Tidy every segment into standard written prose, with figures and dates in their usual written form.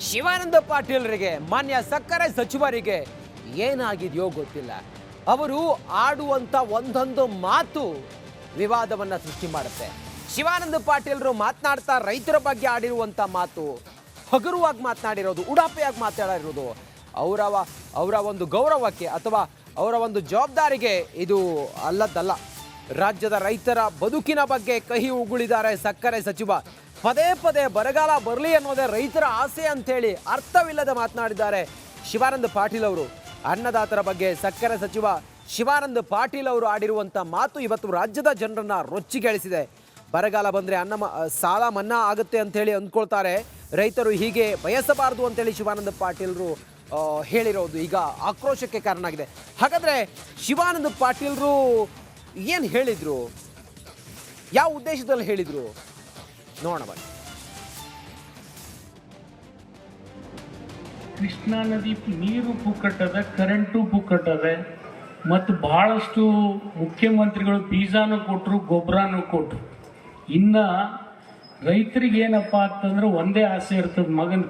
ಶಿವಾನಂದ ಪಾಟೀಲ್ರಿಗೆ ಮಾನ್ಯ ಸಕ್ಕರೆ ಸಚಿವರಿಗೆ ಏನಾಗಿದೆಯೋ ಗೊತ್ತಿಲ್ಲ. ಅವರು ಆಡುವಂತ ಒಂದೊಂದು ಮಾತು ವಿವಾದವನ್ನ ಸೃಷ್ಟಿ ಮಾಡುತ್ತೆ. ಶಿವಾನಂದ ಪಾಟೀಲ್ರು ಮಾತನಾಡ್ತಾ ರೈತರ ಬಗ್ಗೆ ಆಡಿರುವಂತ ಮಾತು, ಹಗುರವಾಗಿ ಮಾತನಾಡಿರೋದು, ಉಡಾಪೆಯಾಗಿ ಮಾತಾಡಿರೋದು ಅವರ ಒಂದು ಗೌರವಕ್ಕೆ ಅಥವಾ ಅವರ ಒಂದು ಜವಾಬ್ದಾರಿಗೆ ಇದು ಅಲ್ಲದಲ್ಲ. ರಾಜ್ಯದ ರೈತರ ಬದುಕಿನ ಬಗ್ಗೆ ಕಹಿ ಉಗುಳಿದ್ದಾರೆ ಸಕ್ಕರೆ ಸಚಿವ. ಪದೇ ಪದೇ ಬರಗಾಲ ಬರಲಿ ಅನ್ನೋದೇ ರೈತರ ಆಸೆ ಅಂತೇಳಿ ಅರ್ಥವಿಲ್ಲದೆ ಮಾತನಾಡಿದ್ದಾರೆ ಶಿವಾನಂದ ಪಾಟೀಲ್ ಅವರು. ಅನ್ನದಾತರ ಬಗ್ಗೆ ಸಕ್ಕರೆ ಸಚಿವ ಶಿವಾನಂದ ಪಾಟೀಲ್ ಅವರು ಆಡಿರುವಂಥ ಮಾತು ಇವತ್ತು ರಾಜ್ಯದ ಜನರನ್ನ ರೊಚ್ಚಿಗೆಳಿಸಿದೆ. ಬರಗಾಲ ಬಂದರೆ ಸಾಲ ಮನ್ನಾ ಆಗುತ್ತೆ ಅಂತೇಳಿ ಅಂದ್ಕೊಳ್ತಾರೆ, ರೈತರು ಹೀಗೆ ಬಯಸಬಾರದು ಅಂತೇಳಿ ಶಿವಾನಂದ ಪಾಟೀಲ್ರು ಹೇಳಿರೋದು ಈಗ ಆಕ್ರೋಶಕ್ಕೆ ಕಾರಣ ಆಗಿದೆ. ಹಾಗಾದರೆ ಶಿವಾನಂದ ಪಾಟೀಲ್ರು ಏನು ಹೇಳಿದರು, ಯಾವ ಉದ್ದೇಶದಲ್ಲಿ ಹೇಳಿದರು ನೋಡೋಣ ಬನ್ನಿ. ಕೃಷ್ಣಾ ನದಿ ನೀರು ಪುಕ್ಕಟ್ಟದ, ಕರೆಂಟು ಪುಕ್ಕಟ್ಟದೆ, ಮತ್ತು ಬಹಳಷ್ಟು ಮುಖ್ಯಮಂತ್ರಿಗಳು ಬೀಜಾನು ಕೊಟ್ಟರು, ಗೊಬ್ಬರನೂ ಕೊಟ್ಟರು. ಇನ್ನು ರೈತರಿಗೆ ಏನಪ್ಪ ಅಂತಂದ್ರೆ ಒಂದೇ ಆಸೆ ಇರ್ತದೆ,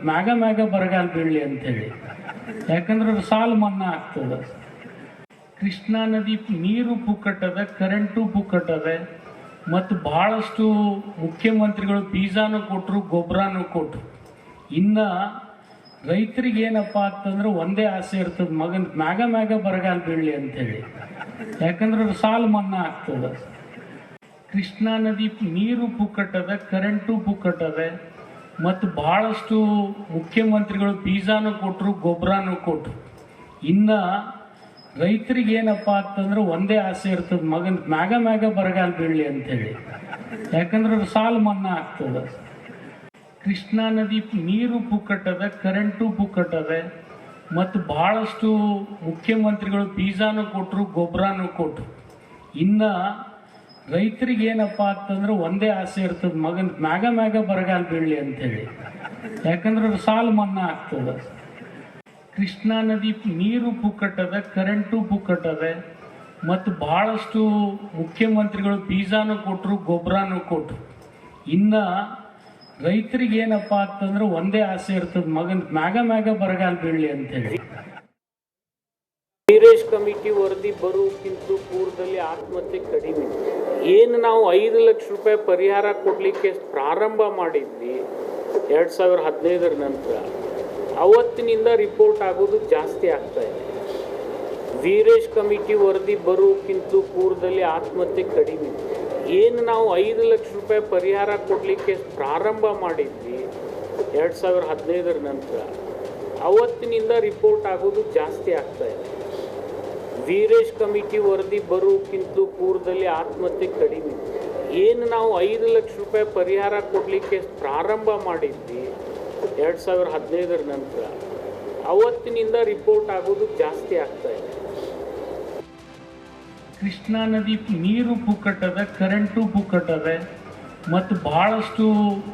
ಮ್ಯಾಗ ಬರಗಾಲ ಬೀಳಲಿ ಅಂತೇಳಿ. ಯಾಕಂದ್ರೆ ಸಾಲ ಮನ್ನಾ ಆಗ್ತದೆ. ಕೃಷ್ಣಾ ನದಿ ನೀರು ಪುಕ್ಕಟ್ಟದ, ಕರೆಂಟು ಪುಕ್ಕಟ್ಟದೆ, ಮತ್ತು ಬಹಳಷ್ಟು ಮುಖ್ಯಮಂತ್ರಿಗಳು ಬೀಜಾನು ಕೊಟ್ಟರು, ಗೊಬ್ಬರನೂ ಕೊಟ್ಟರು. ಇನ್ನು ರೈತರಿಗೆ ಏನಪ್ಪ ಅಂತಂದ್ರೆ ಒಂದೇ ಆಸೆ ಇರ್ತದೆ, ಮ್ಯಾಗ ಬರಗಾಲ ಬೀಳಲಿ ಅಂತೇಳಿ. ಯಾಕಂದ್ರೆ ಸಾಲ ಮನ್ನಾ ಆಗ್ತದೆ. ಕೃಷ್ಣಾ ನದಿ ನೀರು ಪುಕ್ಕಟ್ಟದ, ಕರೆಂಟು ಪುಕ್ಕಟ್ಟದೆ, ಮತ್ತು ಬಹಳಷ್ಟು ಮುಖ್ಯಮಂತ್ರಿಗಳು ಬೀಜಾನು ಕೊಟ್ಟರು, ಗೊಬ್ಬರನೂ ಕೊಟ್ಟರು. ಇನ್ನು ರೈತರಿಗೆ ಏನಪ್ಪ ಅಂತಂದ್ರೆ ಒಂದೇ ಆಸೆ ಇರ್ತದೆ, ಮ್ಯಾಗ ಬರಗಾಲ ಬೀಳಲಿ ಅಂತೇಳಿ. ಯಾಕಂದ್ರೆ ಸಾಲ ಮನ್ನಾ ಆಗ್ತದೆ. ಕೃಷ್ಣಾ ನದಿ ನೀರು ಪುಕ್ಕಟ್ಟದ, ಕರೆಂಟು ಪುಕ್ಕಟ್ಟದೆ, ಮತ್ತು ಬಹಳಷ್ಟು ಮುಖ್ಯಮಂತ್ರಿಗಳು ಬೀಜಾನು ಕೊಟ್ಟರು, ಗೊಬ್ಬರನೂ ಕೊಟ್ಟರು. ಇನ್ನು ರೈತರಿಗೆ ಏನಪ್ಪ ಅಂತಂದ್ರೆ ಒಂದೇ ಆಸೆ ಇರ್ತದೆ, ಮ್ಯಾಗ ಬರಗಾಲ ಬೀಳಲಿ ಅಂತೇಳಿ. ಯಾಕಂದ್ರೆ ಸಾಲ ಮನ್ನಾ ಆಗ್ತದೆ. ಕೃಷ್ಣಾ ನದಿ ನೀರು ಪುಕ್ಕಟ್ಟದ, ಕರೆಂಟು ಪುಕ್ಕಟ್ಟದೆ, ಮತ್ತು ಬಹಳಷ್ಟು ಮುಖ್ಯಮಂತ್ರಿಗಳು ಬೀಜಾನು ಕೊಟ್ಟರು, ಗೊಬ್ಬರನೂ ಕೊಟ್ಟರು. ಇನ್ನು ರೈತರಿಗೆ ಏನಪ್ಪ ಅಂತಂದ್ರೆ ಒಂದೇ ಆಸೆ ಇರ್ತದೆ, ಮ್ಯಾಗ ಬರಗಾಲ ಬೀಳಲಿ ಅಂತೇಳಿ. ವೀರೇಶ್ ಕಮಿಟಿ ವರದಿ ಬರುವುದಕ್ಕಿಂತ ಪೂರ್ವದಲ್ಲಿ ಆತ್ಮಹತ್ಯೆ ಕಡಿಮೆ. ಏನು ನಾವು 5 ಲಕ್ಷ ರೂಪಾಯಿ ಪರಿಹಾರ ಕೊಡಲಿಕ್ಕೆ ಪ್ರಾರಂಭ ಮಾಡಿದ್ವಿ 2015 ನಂತರ, ಅವತ್ತಿನಿಂದ ರಿಪೋರ್ಟ್ ಆಗೋದು ಜಾಸ್ತಿ ಆಗ್ತಾ ಇದೆ. ವೀರೇಶ್ ಕಮಿಟಿ ವರದಿ ಬರುವುದಕ್ಕಿಂತ ಪೂರ್ವದಲ್ಲಿ ಆತ್ಮಹತ್ಯೆ ಕಡಿಮೆ. ಏನು ನಾವು 5 ಲಕ್ಷ ರೂಪಾಯಿ ಪರಿಹಾರ ಕೊಡಲಿಕ್ಕೆ ಪ್ರಾರಂಭ ಮಾಡಿದ್ವಿ 2015 ನಂತರ, ಅವತ್ತಿನಿಂದ ರಿಪೋರ್ಟ್ ಆಗೋದು ಜಾಸ್ತಿ ಆಗ್ತಾ ಇದೆ. ವೀರೇಶ್ ಕಮಿಟಿ ವರದಿ ಬರುವುದಕ್ಕಿಂತ ಪೂರ್ವದಲ್ಲಿ ಆತ್ಮಹತ್ಯೆ ಕಡಿಮೆ. ಏನು ನಾವು 5 ಲಕ್ಷ ರೂಪಾಯಿ ಪರಿಹಾರ ಕೊಡಲಿಕ್ಕೆ ಪ್ರಾರಂಭ ಮಾಡಿದ್ವಿ 2015 ನಂತರ, ಅವತ್ತಿನಿಂದ ರಿಪೋರ್ಟ್ ಆಗೋದು ಜಾಸ್ತಿ ಆಗ್ತಾ ಇದೆ. ಕೃಷ್ಣಾ ನದಿ ನೀರು ಪುಕ್ಕಟ್ಟದ, ಕರೆಂಟು ಪುಕ್ಕಟ್ಟದೆ, ಮತ್ತು ಬಹಳಷ್ಟು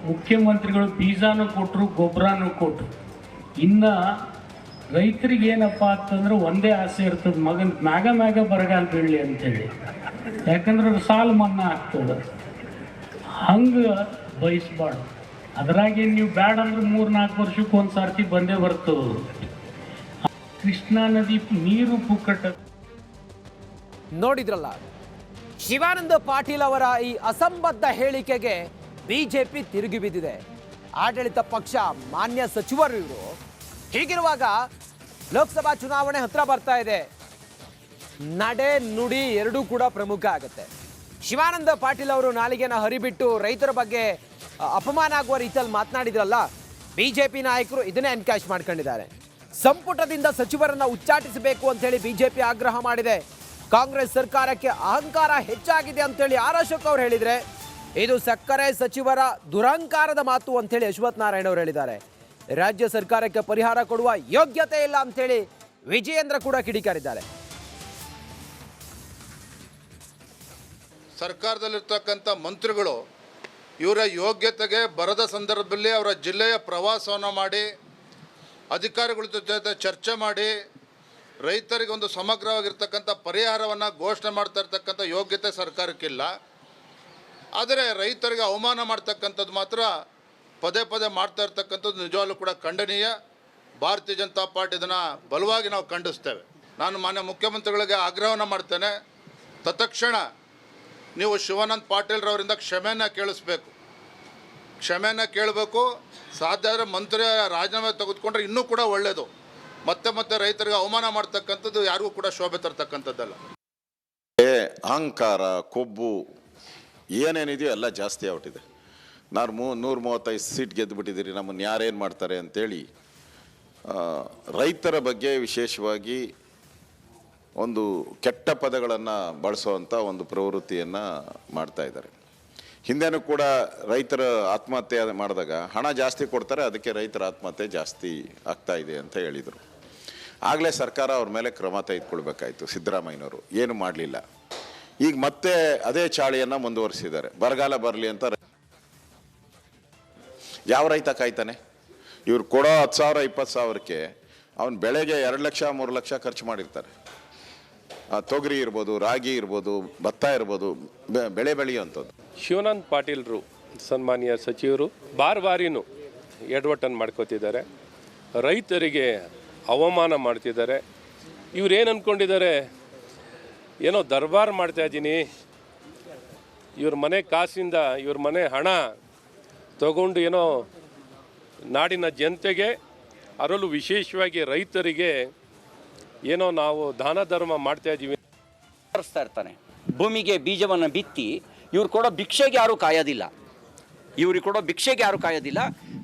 ಮುಖ್ಯಮಂತ್ರಿಗಳು ಬೀಜಾನು ಕೊಟ್ಟರು, ಗೊಬ್ಬರನೂ ಕೊಟ್ಟರು. ಇನ್ನು ರೈತರಿಗೆ ಏನಪ್ಪ ಅಂತಂದ್ರೆ ಒಂದೇ ಆಸೆ ಇರ್ತದೆ, ಮ್ಯಾಗ ಬರಗಾಲ ಬೀಳಲಿ ಅಂತೇಳಿ. ಯಾಕಂದ್ರೆ ಸಾಲ ಮನ್ನಾ ಆಗ್ತದೆ. ಹಂಗೆ ಬಯಸ್ಬಾರ್ದು. ಅದ್ರಾಗೆ ನೀವು ಬ್ಯಾಡ ಅಂದ್ರೆ 3-4 ವರ್ಷಕ್ಕೆ ಒಂದು ಸಾರ್ತಿ ಬಂದೇ ಬರ್ತದೆ. ಕೃಷ್ಣಾ ನದಿ ನೀರು ಪುಕ್ಕಟ್ಟದ. ನೋಡಿದ್ರಲ್ಲ, ಶಿವಾನಂದ ಪಾಟೀಲ್ ಅವರ ಈ ಅಸಂಬದ್ಧ ಹೇಳಿಕೆಗೆ ಬಿಜೆಪಿ ತಿರುಗಿ ಬಿದ್ದಿದೆ. ಆಡಳಿತ ಪಕ್ಷ, ಮಾನ್ಯ ಸಚಿವರು ಇವರು. ಹೀಗಿರುವಾಗ ಲೋಕಸಭಾ ಚುನಾವಣೆ ಹತ್ರ ಬರ್ತಾ ಇದೆ. ನಡೆ ನುಡಿ ಎರಡೂ ಕೂಡ ಪ್ರಮುಖ ಆಗುತ್ತೆ. ಶಿವಾನಂದ ಪಾಟೀಲ್ ಅವರು ನಾಲಿಗೆನ ಹರಿಬಿಟ್ಟು ರೈತರ ಬಗ್ಗೆ ಅಪಮಾನ ಆಗುವ ರೀತಿಯಲ್ಲಿ ಮಾತನಾಡಿದ್ರಲ್ಲ, ಬಿಜೆಪಿ ನಾಯಕರು ಇದನ್ನೇ ಎನ್ಕ್ಯಾಶ್ ಮಾಡ್ಕೊಂಡಿದ್ದಾರೆ. ಸಂಪುಟದಿಂದ ಸಚಿವರನ್ನ ಉಚ್ಚಾಟಿಸಬೇಕು ಅಂತೇಳಿ ಬಿಜೆಪಿ ಆಗ್ರಹ ಮಾಡಿದೆ. ಕಾಂಗ್ರೆಸ್ ಸರ್ಕಾರಕ್ಕೆ ಅಹಂಕಾರ ಹೆಚ್ಚಾಗಿದೆ ಅಂತೇಳಿ ಆರ್ ಅಶೋಕ್ ಅವರು ಹೇಳಿದರೆ, ಇದು ಸಕ್ಕರೆ ಸಚಿವರ ದುರಹಂಕಾರದ ಮಾತು ಅಂತೇಳಿ ಅಶ್ವಥ್ ನಾರಾಯಣ ಅವರು ಹೇಳಿದ್ದಾರೆ. ರಾಜ್ಯ ಸರ್ಕಾರಕ್ಕೆ ಪರಿಹಾರ ಕೊಡುವ ಯೋಗ್ಯತೆ ಇಲ್ಲ ಅಂತೇಳಿ ವಿಜಯೇಂದ್ರ ಕೂಡ ಕಿಡಿಕಾರಿದ್ದಾರೆ. ಸರ್ಕಾರದಲ್ಲಿರ್ತಕ್ಕಂಥ ಮಂತ್ರಿಗಳು ಇವರ ಯೋಗ್ಯತೆಗೆ ಬರದ ಸಂದರ್ಭದಲ್ಲಿ ಅವರ ಜಿಲ್ಲೆಯ ಪ್ರವಾಸವನ್ನು ಮಾಡಿ, ಅಧಿಕಾರಿಗಳ ಜೊತೆ ಚರ್ಚೆ ಮಾಡಿ, ರೈತರಿಗೆ ಒಂದು ಸಮಗ್ರವಾಗಿರ್ತಕ್ಕಂಥ ಪರಿಹಾರವನ್ನು ಘೋಷಣೆ ಮಾಡ್ತಾ ಇರ್ತಕ್ಕಂಥ ಯೋಗ್ಯತೆ ಸರ್ಕಾರಕ್ಕಿಲ್ಲ. ಆದರೆ ರೈತರಿಗೆ ಅವಮಾನ ಮಾಡ್ತಕ್ಕಂಥದ್ದು ಮಾತ್ರ ಪದೇ ಪದೇ ಮಾಡ್ತಾ ಇರ್ತಕ್ಕಂಥದ್ದು ನಿಜವಾಗ್ಲೂ ಕೂಡ ಖಂಡನೀಯ. ಭಾರತೀಯ ಜನತಾ ಪಾರ್ಟಿ ಇದನ್ನು ಬಲವಾಗಿ ನಾವು ಖಂಡಿಸ್ತೇವೆ. ನಾನು ಮಾನ್ಯ ಮುಖ್ಯಮಂತ್ರಿಗಳಿಗೆ ಆಗ್ರಹವನ್ನು ಮಾಡ್ತೇನೆ, ತತ್ಕ್ಷಣ ನೀವು ಶಿವಾನಂದ ಪಾಟೀಲ್ರವರಿಂದ ಕ್ಷಮೆಯನ್ನು ಕೇಳಬೇಕು. ಸಾಧ್ಯ ಆದರೆ ಮಂತ್ರಿ ರಾಜೀನಾಮೆ ತೆಗೆದುಕೊಂಡ್ರೆ ಇನ್ನೂ ಕೂಡ ಒಳ್ಳೆಯದು. ಮತ್ತೆ ರೈತರಿಗೆ ಅವಮಾನ ಮಾಡ್ತಕ್ಕಂಥದ್ದು ಯಾರಿಗೂ ಕೂಡ ಶೋಭೆ ತರ್ತಕ್ಕಂಥದ್ದಲ್ಲ. ಅಹಂಕಾರ, ಕೊಬ್ಬು ಏನೇನಿದೆಯೋ ಎಲ್ಲ ಜಾಸ್ತಿ ಆಗ್ಬಿಟ್ಟಿದೆ. ನಾನು 135 ಸೀಟ್ ಗೆದ್ದುಬಿಟ್ಟಿದ್ದೀರಿ, ನಮ್ಮನ್ನು ಯಾರೇನು ಮಾಡ್ತಾರೆ ಅಂತೇಳಿ ರೈತರ ಬಗ್ಗೆ ವಿಶೇಷವಾಗಿ ಒಂದು ಕೆಟ್ಟ ಪದಗಳನ್ನು ಬಳಸುವಂಥ ಒಂದು ಪ್ರವೃತ್ತಿಯನ್ನು ಮಾಡ್ತಾ ಇದ್ದಾರೆ. ಹಿಂದೆನೂ ಕೂಡ ರೈತರ ಆತ್ಮಹತ್ಯೆ ಮಾಡಿದಾಗ ಹಣ ಜಾಸ್ತಿ ಕೊಡ್ತಾರೆ, ಅದಕ್ಕೆ ರೈತರ ಆತ್ಮಹತ್ಯೆ ಜಾಸ್ತಿ ಆಗ್ತಾ ಇದೆ ಅಂತ ಹೇಳಿದರು. ಆಗಲೇ ಸರ್ಕಾರ ಅವ್ರ ಮೇಲೆ ಕ್ರಮ ತೆಗೆದುಕೊಳ್ಬೇಕಾಯಿತು. ಸಿದ್ದರಾಮಯ್ಯನವರು ಏನು ಮಾಡಲಿಲ್ಲ. ಈಗ ಮತ್ತೆ ಅದೇ ಚಾಳಿಯನ್ನು ಮುಂದುವರಿಸಿದ್ದಾರೆ. ಬರಗಾಲ ಬರಲಿ ಅಂತ ಯಾವ ರೈತ ಕಾಯ್ತಾನೆ? ಇವ್ರು ಕೊಡೋ 10,000 20,000ಕ್ಕೆ ಅವನ ಬೆಳೆಗೆ 2 ಲಕ್ಷ 3 ಲಕ್ಷ ಖರ್ಚು ಮಾಡಿರ್ತಾರೆ. ತೊಗರಿ ಇರ್ಬೋದು, ರಾಗಿ ಇರ್ಬೋದು, ಭತ್ತ ಇರ್ಬೋದು, ಬೆಳೆಯುವಂಥದ್ದು. ಶಿವಾನಂದ ಪಾಟೀಲ್ರು ಸನ್ಮಾನ್ಯ ಸಚಿವರು ಬಾರಿನೂ ಎಡವಟ್ಟನ್ನು ಮಾಡ್ಕೋತಿದ್ದಾರೆ, ರೈತರಿಗೆ ಅವಮಾನ ಮಾಡ್ತಿದ್ದಾರೆ. ಇವ್ರೇನು ಅಂದ್ಕೊಂಡಿದ್ದಾರೆ, ಏನೋ ದರ್ಬಾರ್ ಮಾಡ್ತಾ ಇದ್ದೀನಿ, ಇವ್ರ ಮನೆ ಕಾಸಿಂದ ಇವ್ರ ಮನೆ ಹಣ ತಗೊಂಡು ಏನೋ ನಾಡಿನ ಜನತೆಗೆ, ಅದರಲ್ಲೂ ವಿಶೇಷವಾಗಿ ರೈತರಿಗೆ ಏನೋ ನಾವು ದಾನ ಧರ್ಮ ಮಾಡ್ತಾ ಇದ್ದೀವಿ ಇರ್ತಾನೆ. ಭೂಮಿಗೆ ಬೀಜವನ್ನು ಬಿತ್ತಿ ಇವ್ರು ಕೊಡೋ ಭಿಕ್ಷೆಗೆ ಯಾರೂ ಕಾಯೋದಿಲ್ಲ.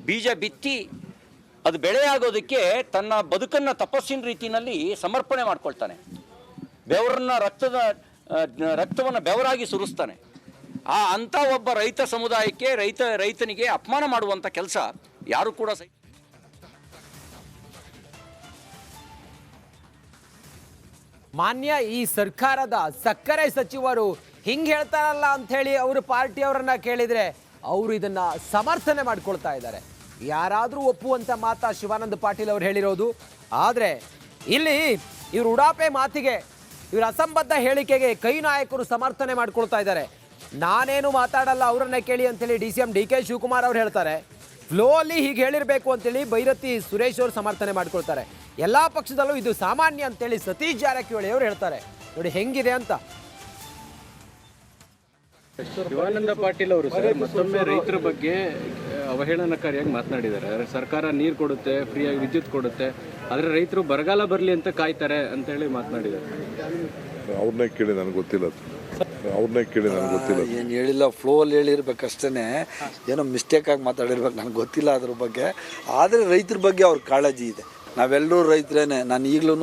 ಬೀಜ ಬಿತ್ತಿ ಅದು ಬೆಳೆಯಾಗೋದಕ್ಕೆ ತನ್ನ ಬದುಕನ್ನು ತಪಸ್ಸಿನ ರೀತಿಯಲ್ಲಿ ಸಮರ್ಪಣೆ ಮಾಡ್ಕೊಳ್ತಾನೆ. ಬೆವರನ್ನ ರಕ್ತವನ್ನು ಬೆವರಾಗಿ ಸುರಿಸ್ತಾನೆ. ಅಂಥ ಒಬ್ಬ ರೈತ ಸಮುದಾಯಕ್ಕೆ ರೈತನಿಗೆ ಅಪಮಾನ ಮಾಡುವಂಥ ಕೆಲಸ ಯಾರು ಕೂಡ ಮಾನ್ಯ ಈ ಸರ್ಕಾರದ ಸಕ್ಕರೆ ಸಚಿವರು ಹಿಂಗೆ ಹೇಳ್ತಾರಲ್ಲ ಅಂಥೇಳಿ ಅವರು ಪಾರ್ಟಿಯವರನ್ನ ಕೇಳಿದರೆ ಅವರು ಇದನ್ನು ಸಮರ್ಥನೆ ಮಾಡ್ಕೊಳ್ತಾ ಇದ್ದಾರೆ. ಯಾರಾದರೂ ಒಪ್ಪುವಂಥ ಮಾತಾ ಶಿವಾನಂದ ಪಾಟೀಲ್ ಅವರು ಹೇಳಿರೋದು. ಆದರೆ ಇಲ್ಲಿ ಇವರು ಉಡಾಪೆ ಮಾತಿಗೆ, ಇವರು ಅಸಂಬದ್ಧ ಹೇಳಿಕೆಗೆ ಕೈ ನಾಯಕರು ಸಮರ್ಥನೆ ಮಾಡ್ಕೊಳ್ತಾ ಇದ್ದಾರೆ. ನಾನೇನು ಮಾತಾಡಲ್ಲ, ಅವರನ್ನೇ ಕೇಳಿ ಅಂತೇಳಿ DCM DK ಶಿವಕುಮಾರ್ ಅವರು ಹೇಳ್ತಾರೆ. ಫ್ಲೋ ಅಲ್ಲಿ ಹೀಗೆ ಹೇಳಿರಬೇಕು ಅಂತೇಳಿ ಬೈರತಿ ಸುರೇಶ್ ಅವರು ಸಮರ್ಥನೆ ಮಾಡ್ಕೊಳ್ತಾರೆ. ಎಲ್ಲ ಪಕ್ಷದಲ್ಲೂ ಇದು ಸಾಮಾನ್ಯ ಅಂತೇಳಿ ಸತೀಶ್ ಜಾರಕಿಹೊಳಿ ಅವರು ಹೇಳ್ತಾರೆ. ನೋಡಿ ಹೆಂಗಿದೆ ಅಂತ. ಶಿವಾನಂದ ಪಾಟೀಲ್ ಅವರು ಸರ್ ಮತ್ತೊಮ್ಮೆ ರೈತರ ಬಗ್ಗೆ ಅವಹೇಳನಕಾರಿಯಾಗಿ ಮಾತನಾಡಿದ್ದಾರೆ. ಸರ್ಕಾರ ನೀರು ಕೊಡುತ್ತೆ, ಫ್ರೀಯಾಗಿ ವಿದ್ಯುತ್ ಕೊಡುತ್ತೆ, ಆದರೆ ರೈತರು ಬರಗಾಲ ಬರಲಿ ಅಂತ ಕಾಯ್ತಾರೆ ಅಂತೇಳಿ ಮಾತನಾಡಿದ್ದಾರೆ. ಅವ್ರನ್ನೇ ಕೇಳಿ ನನಗೆ ಗೊತ್ತಿಲ್ಲ. ಏನು ಹೇಳಿಲ್ಲ, ಫ್ಲೋ ಅಲ್ಲಿ ಹೇಳಿರ್ಬೇಕಷ್ಟೇ, ಏನೋ ಮಿಸ್ಟೇಕಾಗಿ ಮಾತಾಡಿರ್ಬೇಕು, ನನಗೆ ಗೊತ್ತಿಲ್ಲ ಅದ್ರ ಬಗ್ಗೆ. ಆದರೆ ರೈತರ ಬಗ್ಗೆ ಅವ್ರ ಕಾಳಜಿ ಇದೆ. ನಾವೆಲ್ಲರೂ ರೈತರೇನೆ. ನಾನು ಈಗಲೂ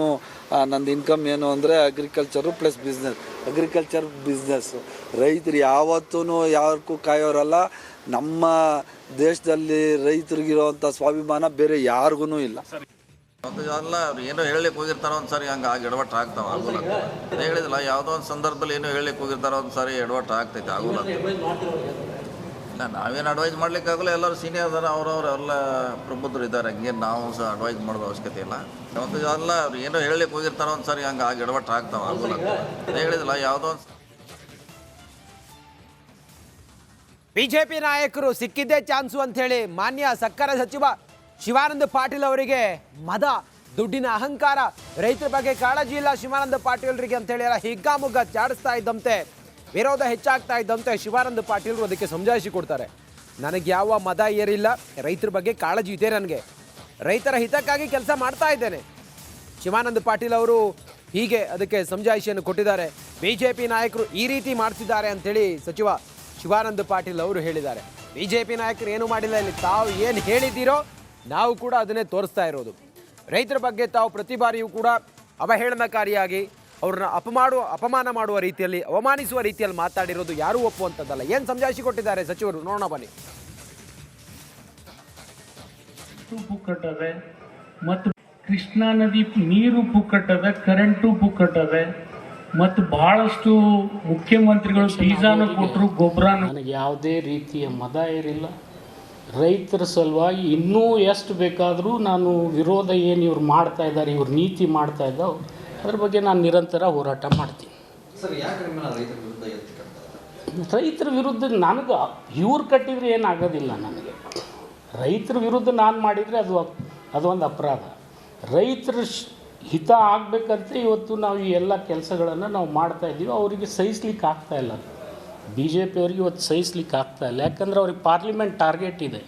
ನಂದು ಇನ್ಕಮ್ ಏನು ಅಂದರೆ ಅಗ್ರಿಕಲ್ಚರು ಪ್ಲಸ್ ಬಿಸ್ನೆಸ್ಸು. ರೈತರು ಯಾವತ್ತೂ ಯಾರಿಗೂ ಕಾಯೋರಲ್ಲ. ನಮ್ಮ ದೇಶದಲ್ಲಿ ರೈತರಿಗಿರೋವಂಥ ಸ್ವಾಭಿಮಾನ ಬೇರೆ ಯಾರಿಗೂ ಇಲ್ಲ. ಅಲ್ಲ, ಅವ್ರು ಏನೋ ಹೇಳಲಿಕ್ಕೆ ಹೋಗಿರ್ತಾರೋ ಒಂದು ಸಾರಿ ಹಂಗೆ ಎಡವಟ್ಟು ಆಗ್ತಾವೆ, ಆಗೋಲ್ಲ. ಅದೇ ಹೇಳಿದಿಲ್ಲ, ಯಾವುದೋ ಒಂದು ಸಂದರ್ಭದಲ್ಲಿ ಏನೋ ಹೇಳಲಿಕ್ಕೆ ಹೋಗಿರ್ತಾರೋ ಒಂದು ಸಾರಿ ಎಡವಟ್ಟು ಆಗ್ತೈತೆ, ಆಗೋಲ್ಲ. ಇಲ್ಲ, ನಾವೇನು ಅಡ್ವೈಸ್ ಮಾಡ್ಲಿಕ್ಕಾಗಲ್ಲ. ಎಲ್ಲರೂ ಸೀನಿಯರ್ ಅದಾರ, ಅವರೆಲ್ಲ ಪ್ರಬುದ್ಧರು ಇದ್ದಾರೆ. ಹಂಗೆ ನಾವು ಸಹ ಅಡ್ವೈಸ್ ಮಾಡೋದು ಅವಶ್ಯಕತೆ ಇಲ್ಲ. ಅಲ್ಲ, ಅವ್ರು ಏನೋ ಹೇಳಲಿಕ್ಕೆ ಹೋಗಿರ್ತಾರೋ ಒಂದು ಸಾರಿ ಹಂಗೆ ಎಡವಟ್ಟು ಆಗ್ತಾವೆ, ಆಗೋಲ್ಲ. ಅದೇ ಹೇಳಿದಿಲ್ಲ, ಯಾವುದೋ ಒಂದು ಬಿಜೆಪಿ ನಾಯಕರು ಸಿಕ್ಕಿದ್ದೇ ಚಾನ್ಸು ಅಂಥೇಳಿ ಮಾನ್ಯ ಸಕ್ಕರೆ ಸಚಿವ ಶಿವಾನಂದ ಪಾಟೀಲ್ ಅವರಿಗೆ ಮದ, ದುಡ್ಡಿನ ಅಹಂಕಾರ, ರೈತರ ಬಗ್ಗೆ ಕಾಳಜಿ ಇಲ್ಲ ಶಿವಾನಂದ ಪಾಟೀಲ್ರಿಗೆ ಅಂತೇಳಿ ಎಲ್ಲ ಹಿಗ್ಗಾಮುಗ್ಗ ಚಾಡಿಸ್ತಾ ಇದ್ದಂತೆ, ವಿರೋಧ ಹೆಚ್ಚಾಗ್ತಾ ಇದ್ದಂತೆ ಶಿವಾನಂದ ಪಾಟೀಲ್ರು ಅದಕ್ಕೆ ಸಮಜಾಯಿಷಿ ಕೊಡ್ತಾರೆ. ನನಗೆ ಯಾವ ಮದ ಏರಿಲ್ಲ, ರೈತರ ಬಗ್ಗೆ ಕಾಳಜಿ ಇದೆ, ನನಗೆ ರೈತರ ಹಿತಕ್ಕಾಗಿ ಕೆಲಸ ಮಾಡ್ತಾ ಇದ್ದೇನೆ. ಶಿವಾನಂದ ಪಾಟೀಲ್ ಅವರು ಹೀಗೆ ಅದಕ್ಕೆ ಸಮಜಾಯಿಷಿಯನ್ನು ಕೊಟ್ಟಿದ್ದಾರೆ. ಬಿಜೆಪಿ ನಾಯಕರು ಈ ರೀತಿ ಮಾಡ್ತಿದ್ದಾರೆ ಅಂತೇಳಿ ಸಚಿವ ಶಿವಾನಂದ ಪಾಟೀಲ್ ಅವರು ಹೇಳಿದ್ದಾರೆ. ಬಿಜೆಪಿ ನಾಯಕರು ಏನು ಮಾಡಿಲ್ಲ, ಇಲ್ಲಿ ತಾವು ಏನು ಹೇಳಿದ್ದೀರೋ ನಾವು ಕೂಡ ಅದನ್ನೇ ತೋರಿಸ್ತಾ ಇರೋದು. ರೈತರ ಬಗ್ಗೆ ತಾವು ಪ್ರತಿ ಬಾರಿಯೂ ಕೂಡ ಅವಹೇಳನಕಾರಿಯಾಗಿ ಅವ್ರನ್ನ ಅಪಮಾನ ಮಾಡುವ ರೀತಿಯಲ್ಲಿ, ಅವಮಾನಿಸುವ ರೀತಿಯಲ್ಲಿ ಮಾತಾಡಿರೋದು ಯಾರೂ ಒಪ್ಪುವಂಥದ್ದಲ್ಲ. ಏನು ಸಮಜಾಯಿಷಿ ಕೊಟ್ಟಿದ್ದಾರೆ ಸಚಿವರು ನೋಡೋಣ ಬನ್ನಿ. ಪುಕ್ಕಟ್ಟದೆ ಮತ್ತು ಕೃಷ್ಣಾ ನದಿ ನೀರು ಪುಕ್ಕಟ್ಟದೆ, ಕರೆಂಟು ಪುಕ್ಕಟ್ಟದೆ, ಮತ್ತು ಬಹಳಷ್ಟು ಮುಖ್ಯಮಂತ್ರಿಗಳು ಬೀಜಾನು ಕೊಟ್ಟರು, ಗೊಬ್ಬರನು. ನನಗೆ ಯಾವುದೇ ರೀತಿಯ ಮದ ಇರಲಿಲ್ಲ. ರೈತರ ಸಲುವಾಗಿ ಇನ್ನೂ ಎಷ್ಟು ಬೇಕಾದರೂ ನಾನು ವಿರೋಧ ಏನು ಇವ್ರು ಮಾಡ್ತಾ ಇದ್ದಾರೆ, ಇವ್ರು ನೀತಿ ಮಾಡ್ತಾ ಇದ್ದಾವೆ, ಅದ್ರ ಬಗ್ಗೆ ನಾನು ನಿರಂತರ ಹೋರಾಟ ಮಾಡ್ತೀನಿ. ರೈತರ ವಿರುದ್ಧ ನನಗೆ ಇವ್ರು ಕಟ್ಟಿದರೆ ಏನಾಗೋದಿಲ್ಲ. ನನಗೆ ರೈತರ ವಿರುದ್ಧ ನಾನು ಮಾಡಿದರೆ ಅದೊಂದು ಅಪರಾಧ. ರೈತರ ಹಿತ ಆಗಬೇಕಂತ ಇವತ್ತು ನಾವು ಈ ಎಲ್ಲ ಕೆಲಸಗಳನ್ನು ನಾವು ಮಾಡ್ತಾಯಿದ್ದೀವಿ. ಅವರಿಗೆ ಸಹಿಸ್ಲಿಕ್ಕೆ ಆಗ್ತಾಯಿಲ್ಲ. ಬಿ ಜೆ ಪಿಯವ್ರಿಗೆ ಇವತ್ತು ಸಹಿಸ್ಲಿಕ್ಕೆ ಆಗ್ತಾಯಿಲ್ಲ. ಯಾಕಂದರೆ ಅವ್ರಿಗೆ ಪಾರ್ಲಿಮೆಂಟ್ ಟಾರ್ಗೆಟ್ ಇದೆ.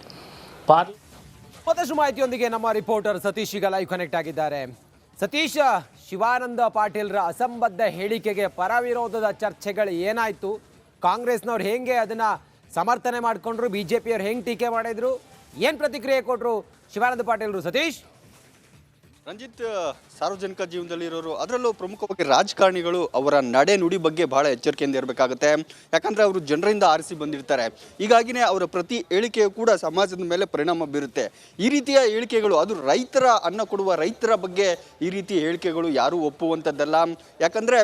ಮತ್ತಷ್ಟು ಮಾಹಿತಿಯೊಂದಿಗೆ ನಮ್ಮ ರಿಪೋರ್ಟರ್ ಸತೀಶ್ ಈಗ ಲೈವ್ ಕನೆಕ್ಟ್ ಆಗಿದ್ದಾರೆ. ಸತೀಶ್, ಶಿವಾನಂದ ಪಾಟೀಲ್ರ ಅಸಂಬದ್ಧ ಹೇಳಿಕೆಗೆ ಪರವಿರೋಧದ ಚರ್ಚೆಗಳು ಏನಾಯಿತು? ಕಾಂಗ್ರೆಸ್ನವ್ರು ಹೆಂಗೆ ಅದನ್ನು ಸಮರ್ಥನೆ ಮಾಡಿಕೊಂಡ್ರು? ಬಿ ಜೆ ಪಿಯವ್ರು ಹೆಂಗೆ ಟೀಕೆ ಮಾಡಿದ್ರು? ಏನು ಪ್ರತಿಕ್ರಿಯೆ ಕೊಟ್ಟರು ಶಿವಾನಂದ ಪಾಟೀಲ್ರು? ಸತೀಶ್, ರಂಜಿತ್, ಸಾರ್ವಜನಿಕ ಜೀವನದಲ್ಲಿರೋರು, ಅದರಲ್ಲೂ ಪ್ರಮುಖವಾಗಿ ರಾಜಕಾರಣಿಗಳು ಅವರ ನಡೆ ನುಡಿ ಬಗ್ಗೆ ಬಹಳ ಎಚ್ಚರಿಕೆಯಿಂದ ಇರಬೇಕಾಗುತ್ತೆ. ಯಾಕಂದರೆ ಅವರು ಜನರಿಂದ ಆರಿಸಿ ಬಂದಿರ್ತಾರೆ. ಹೀಗಾಗಿನೇ ಅವರ ಪ್ರತಿ ಹೇಳಿಕೆಯು ಕೂಡ ಸಮಾಜದ ಮೇಲೆ ಪರಿಣಾಮ ಬೀರುತ್ತೆ. ಈ ರೀತಿಯ ಹೇಳಿಕೆಗಳು, ಅದು ರೈತರ ಅನ್ನ ಕೊಡುವ ರೈತರ ಬಗ್ಗೆ ಈ ರೀತಿ ಹೇಳಿಕೆಗಳು ಯಾರೂ ಒಪ್ಪುವಂಥದ್ದಲ್ಲ. ಯಾಕಂದರೆ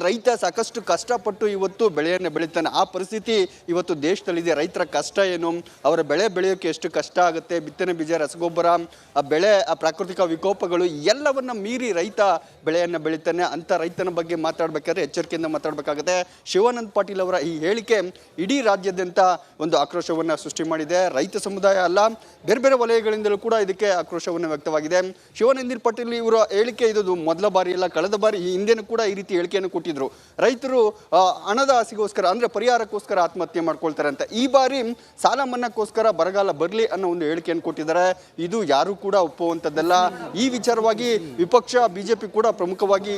ರೈತ ಸಾಕಷ್ಟು ಕಷ್ಟಪಟ್ಟು ಇವತ್ತು ಬೆಳೆಯನ್ನು ಬೆಳೀತಾನೆ. ಆ ಪರಿಸ್ಥಿತಿ ಇವತ್ತು ದೇಶದಲ್ಲಿದೆ. ರೈತರ ಕಷ್ಟ ಏನು, ಅವರ ಬೆಳೆ ಬೆಳೆಯೋಕ್ಕೆ ಎಷ್ಟು ಕಷ್ಟ ಆಗುತ್ತೆ, ಬಿತ್ತನೆ ಬೀಜ, ರಸಗೊಬ್ಬರ, ಬೆಳೆ, ಪ್ರಾಕೃತಿಕ ವಿಕೋಪಗಳು ಎಲ್ಲವನ್ನ ಮೀರಿ ರೈತ ಬೆಳೆಯನ್ನು ಬೆಳೀತಾನೆ. ಅಂತ ರೈತನ ಬಗ್ಗೆ ಮಾತಾಡಬೇಕಾದ್ರೆ ಎಚ್ಚರಿಕೆಯಿಂದ ಮಾತಾಡಬೇಕಾಗುತ್ತೆ. ಶಿವಾನಂದ ಪಾಟೀಲ್ ಅವರ ಈ ಹೇಳಿಕೆ ಇಡೀ ರಾಜ್ಯಾದ್ಯಂತ ಒಂದು ಆಕ್ರೋಶವನ್ನು ಸೃಷ್ಟಿ ಮಾಡಿದೆ. ರೈತ ಸಮುದಾಯ ಅಲ್ಲ, ಬೇರೆ ಬೇರೆ ವಲಯಗಳಿಂದಲೂ ಕೂಡ ಇದಕ್ಕೆ ಆಕ್ರೋಶವನ್ನು ವ್ಯಕ್ತವಾಗಿದೆ. ಶಿವಾನಂದ ಪಾಟೀಲ್ ಇವರ ಹೇಳಿಕೆ ಇದು ಮೊದಲ ಬಾರಿ ಅಲ್ಲ, ಕಳೆದ ಬಾರಿ ಈ ಹಿಂದೆನೂ ಕೂಡ ಈ ರೀತಿ ಹೇಳಿಕೆಯನ್ನು ಕೊಟ್ಟಿದ್ರು. ರೈತರು ಹಣದ ಆಸೆಗೋಸ್ಕರ, ಅಂದರೆ ಪರಿಹಾರಕ್ಕೋಸ್ಕರ ಆತ್ಮಹತ್ಯೆ ಮಾಡ್ಕೊಳ್ತಾರೆ ಅಂತ. ಈ ಬಾರಿ ಸಾಲ ಮನ್ನಾಕ್ಕೋಸ್ಕರ ಬರಗಾಲ ಬರಲಿ ಅನ್ನೋ ಒಂದು ಹೇಳಿಕೆಯನ್ನು ಕೊಟ್ಟಿದ್ದಾರೆ. ಇದು ಯಾರು ಕೂಡ ಒಪ್ಪುವಂಥದ್ದಲ್ಲ. ಈ ವಿಚಾರವಾಗಿ ವಿಪಕ್ಷ ಬಿಜೆಪಿ ಕೂಡ ಪ್ರಮುಖವಾಗಿ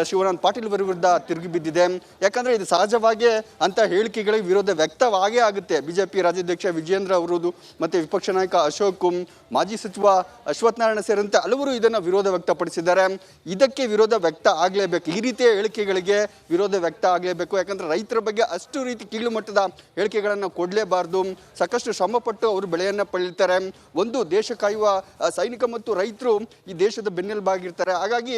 ಶಿವಾನಂದ ಪಾಟೀಲ್ ಅವರ ವಿರುದ್ಧ ತಿರುಗಿ ಬಿದ್ದಿದೆ. ಯಾಕಂದ್ರೆ ಇದು ಸಹಜವಾಗಿ ಅಂತ ಹೇಳಿಕೆಗಳಿಗೆ ವಿರೋಧ ವ್ಯಕ್ತವಾಗೇ ಆಗುತ್ತೆ. ಬಿಜೆಪಿ ರಾಜ್ಯಾಧ್ಯಕ್ಷ ವಿಜಯೇಂದ್ರ ಅವರದು, ಮತ್ತೆ ವಿಪಕ್ಷ ನಾಯಕ ಅಶೋಕ್, ಮಾಜಿ ಸಚಿವ ಅಶ್ವಥ್ ನಾರಾಯಣ ಸೇರಿದಂತೆ ಹಲವರು ಇದನ್ನ ವಿರೋಧ ವ್ಯಕ್ತಪಡಿಸಿದ್ದಾರೆ. ಇದಕ್ಕೆ ವಿರೋಧ ವ್ಯಕ್ತ ಆಗಲೇಬೇಕು. ಈ ರೀತಿಯ ಹೇಳಿಕೆಗಳಿಗೆ ವಿರೋಧ ವ್ಯಕ್ತ ಆಗಲೇಬೇಕು. ಯಾಕಂದ್ರೆ ರೈತರ ಬಗ್ಗೆ ಅಷ್ಟು ರೀತಿ ಕೀಳು ಮಟ್ಟದ ಹೇಳಿಕೆಗಳನ್ನು ಕೊಡಲೇಬಾರ್ದು. ಸಾಕಷ್ಟು ಶ್ರಮಪಟ್ಟು ಅವರು ಬೆಳೆಯನ್ನು ಬೆಳೀತಾರೆ. ಒಂದು ದೇಶ ಕಾಯುವ ಸೈನಿಕ ಮತ್ತು ರೈತರು ಈ ದೇಶದ ಬೆನ್ನೆಲುಬಾಗಿರ್ತಾರೆ. ಹಾಗಾಗಿ